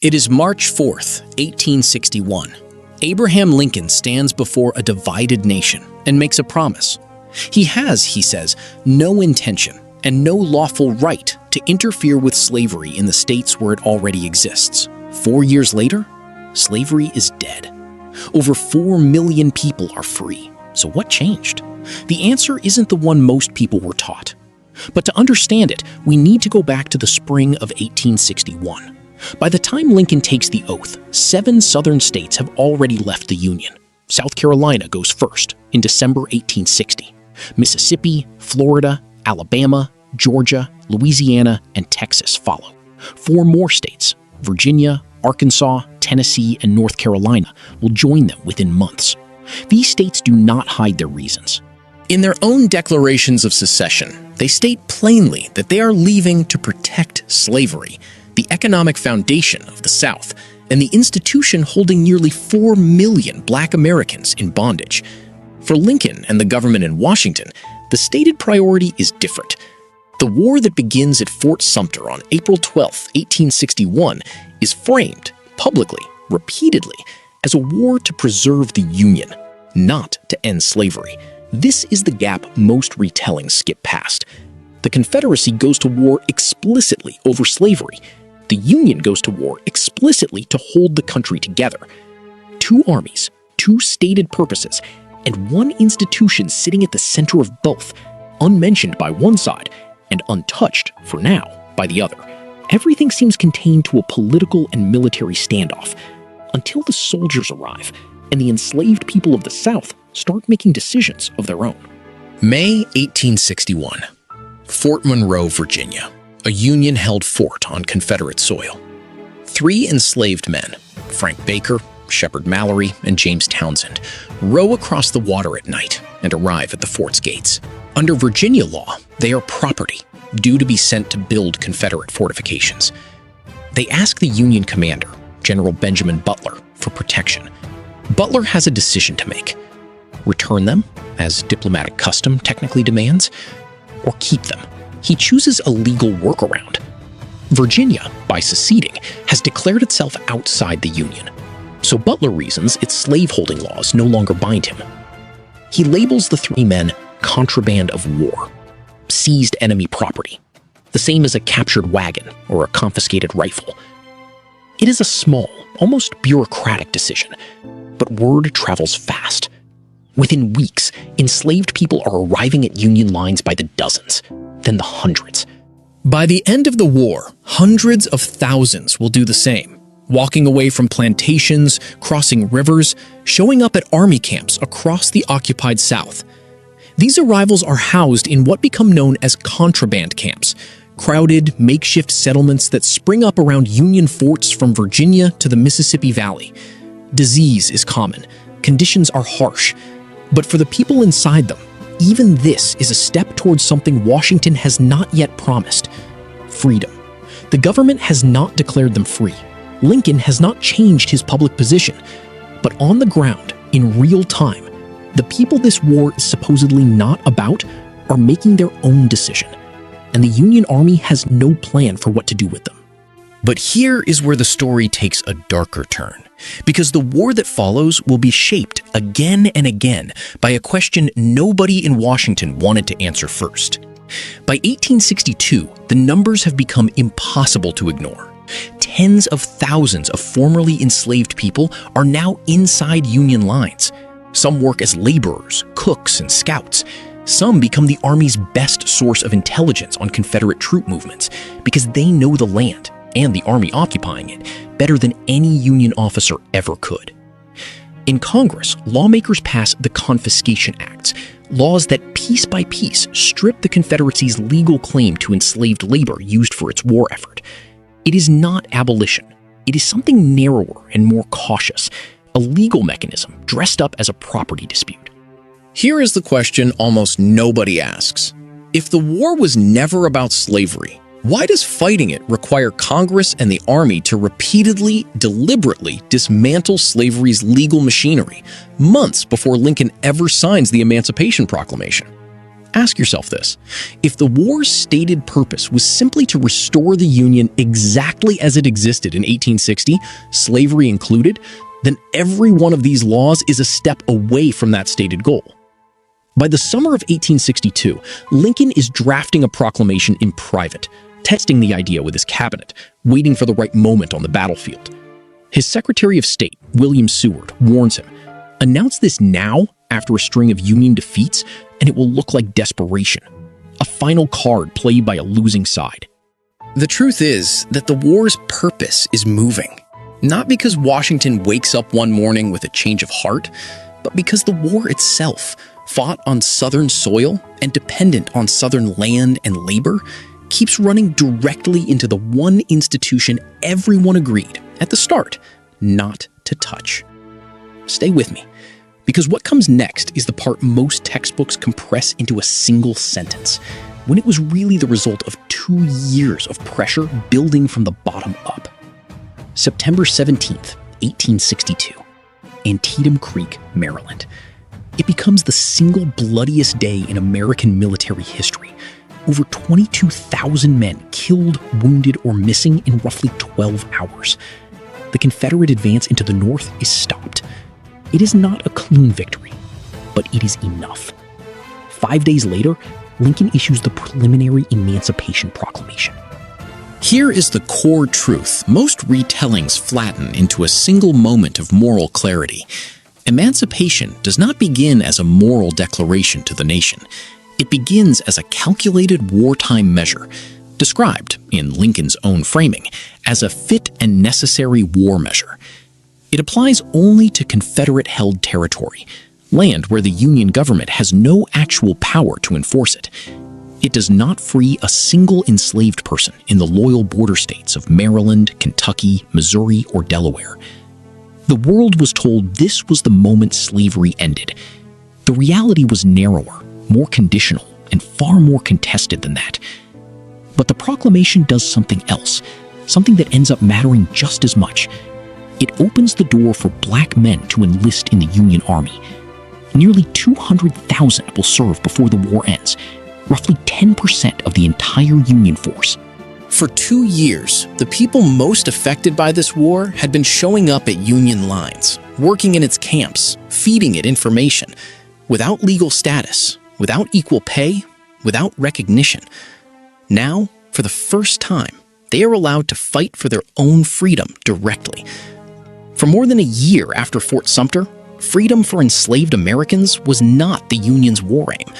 It is March 4th, 1861. Abraham Lincoln stands before a divided nation and makes a promise. He has, he says, no intention and no lawful right to interfere with slavery in the states where it already exists. 4 years later, slavery is dead. Over 4 million people are free. So what changed? The answer isn't the one most people were taught. But to understand it, we need to go back to the spring of 1861. By the time Lincoln takes the oath, 7 southern states have already left the Union. South Carolina goes first in December 1860. Mississippi, Florida, Alabama, Georgia, Louisiana, and Texas follow. 4 more states, Virginia, Arkansas, Tennessee, and North Carolina, will join them within months. These states do not hide their reasons. In their own declarations of secession, they state plainly that they are leaving to protect slavery, the economic foundation of the South, and the institution holding nearly 4 million Black Americans in bondage. For Lincoln and the government in Washington, the stated priority is different. The war that begins at Fort Sumter on April 12, 1861, is framed, publicly, repeatedly, as a war to preserve the Union, not to end slavery. This is the gap most retellings skip past. The Confederacy goes to war explicitly over slavery. The Union goes to war explicitly to hold the country together. 2 armies, 2 stated purposes, and 1 institution sitting at the center of both, unmentioned by one side and untouched, for now, by the other. Everything seems contained to a political and military standoff, until the soldiers arrive and the enslaved people of the South start making decisions of their own. May 1861. Fort Monroe, Virginia. A Union-held fort on Confederate soil. 3 enslaved men, Frank Baker, Shepard Mallory, and James Townsend, row across the water at night and arrive at the fort's gates. Under Virginia law, they are property, due to be sent to build Confederate fortifications. They ask the Union commander, General Benjamin Butler, for protection. Butler has a decision to make: return them, as diplomatic custom technically demands, or keep them. He chooses a legal workaround. Virginia, by seceding, has declared itself outside the Union, so Butler reasons its slaveholding laws no longer bind him. He labels the 3 men contraband of war, seized enemy property, the same as a captured wagon or a confiscated rifle. It is a small, almost bureaucratic decision, but word travels fast. Within weeks, enslaved people are arriving at Union lines by the dozens, then the hundreds. By the end of the war, hundreds of thousands will do the same, walking away from plantations, crossing rivers, showing up at army camps across the occupied South. These arrivals are housed in what become known as contraband camps, crowded, makeshift settlements that spring up around Union forts from Virginia to the Mississippi Valley. Disease is common, conditions are harsh, but for the people inside them, even this is a step towards something Washington has not yet promised: freedom. The government has not declared them free. Lincoln has not changed his public position. But on the ground, in real time, the people this war is supposedly not about are making their own decision, and the Union Army has no plan for what to do with them. But here is where the story takes a darker turn, because the war that follows will be shaped again and again by a question nobody in Washington wanted to answer first. By 1862, the numbers have become impossible to ignore. Tens of thousands of formerly enslaved people are now inside Union lines. Some work as laborers, cooks, and scouts. Some become the Army's best source of intelligence on Confederate troop movements because they know the land and the Army occupying it better than any Union officer ever could. In Congress, lawmakers pass the Confiscation Acts, laws that piece by piece strip the Confederacy's legal claim to enslaved labor used for its war effort. It is not abolition. It is something narrower and more cautious, a legal mechanism dressed up as a property dispute. Here is the question almost nobody asks. If the war was never about slavery, why does fighting it require Congress and the Army to repeatedly, deliberately dismantle slavery's legal machinery months before Lincoln ever signs the Emancipation Proclamation? Ask yourself this. If the war's stated purpose was simply to restore the Union exactly as it existed in 1860, slavery included, then every one of these laws is a step away from that stated goal. By the summer of 1862, Lincoln is drafting a proclamation in private, testing the idea with his cabinet, waiting for the right moment on the battlefield. His Secretary of State, William Seward, warns him, "Announce this now after a string of Union defeats, and it will look like desperation, a final card played by a losing side." The truth is that the war's purpose is moving, not because Washington wakes up one morning with a change of heart, but because the war itself, fought on Southern soil and dependent on Southern land and labor, keeps running directly into the one institution everyone agreed at the start not to touch. Stay with me, because what comes next is the part most textbooks compress into a single sentence, when it was really the result of 2 years of pressure building from the bottom up. September 17th, 1862, Antietam Creek, Maryland. It becomes the single bloodiest day in American military history. Over 22,000 men killed, wounded, or missing in roughly 12 hours. The Confederate advance into the North is stopped. It is not a clean victory, but it is enough. 5 days later, Lincoln issues the preliminary Emancipation Proclamation. Here is the core truth most retellings flatten into a single moment of moral clarity. Emancipation does not begin as a moral declaration to the nation. It begins as a calculated wartime measure, described, in Lincoln's own framing, as a fit and necessary war measure. It applies only to Confederate-held territory, land where the Union government has no actual power to enforce it. It does not free a single enslaved person in the loyal border states of Maryland, Kentucky, Missouri, or Delaware. The world was told this was the moment slavery ended. The reality was narrower, more conditional, and far more contested than that. But the proclamation does something else, something that ends up mattering just as much. It opens the door for black men to enlist in the Union Army. Nearly 200,000 will serve before the war ends, roughly 10% of the entire Union force. For 2 years, the people most affected by this war had been showing up at Union lines, working in its camps, feeding it information, without legal status, without equal pay, without recognition. Now, for the first time, they are allowed to fight for their own freedom directly. For more than a year after Fort Sumter, freedom for enslaved Americans was not the Union's war aim.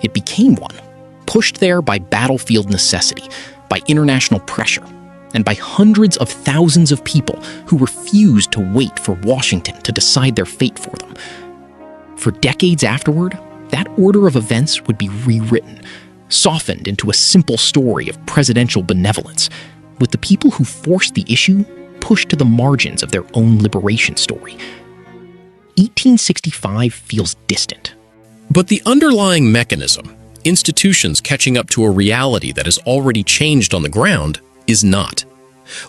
It became one, pushed there by battlefield necessity, by international pressure, and by hundreds of thousands of people who refused to wait for Washington to decide their fate for them. For decades afterward, that order of events would be rewritten, softened into a simple story of presidential benevolence, with the people who forced the issue pushed to the margins of their own liberation story. 1865 feels distant. But the underlying mechanism, institutions catching up to a reality that has already changed on the ground, is not.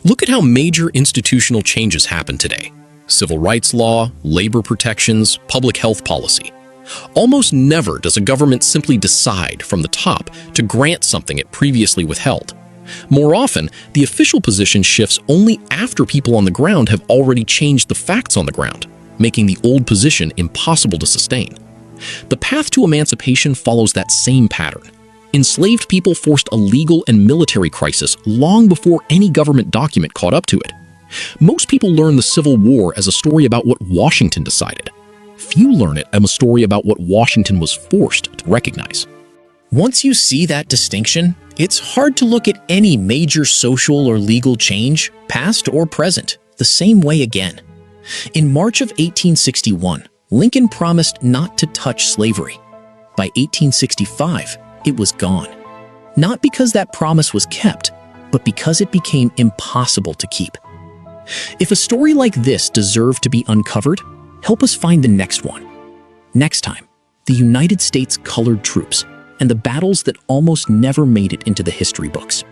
Look at how major institutional changes happen today. Civil rights law, labor protections, public health policy. Almost never does a government simply decide from the top to grant something it previously withheld. More often, the official position shifts only after people on the ground have already changed the facts on the ground, making the old position impossible to sustain. The path to emancipation follows that same pattern. Enslaved people forced a legal and military crisis long before any government document caught up to it. Most people learn the Civil War as a story about what Washington decided. Few learn it as a story about what Washington was forced to recognize. Once you see that distinction, it's hard to look at any major social or legal change, past or present, the same way again. In March of 1861, Lincoln promised not to touch slavery. By 1865, it was gone. Not because that promise was kept, but because it became impossible to keep. If a story like this deserved to be uncovered, help us find the next one. Next time, the United States colored troops and the battles that almost never made it into the history books.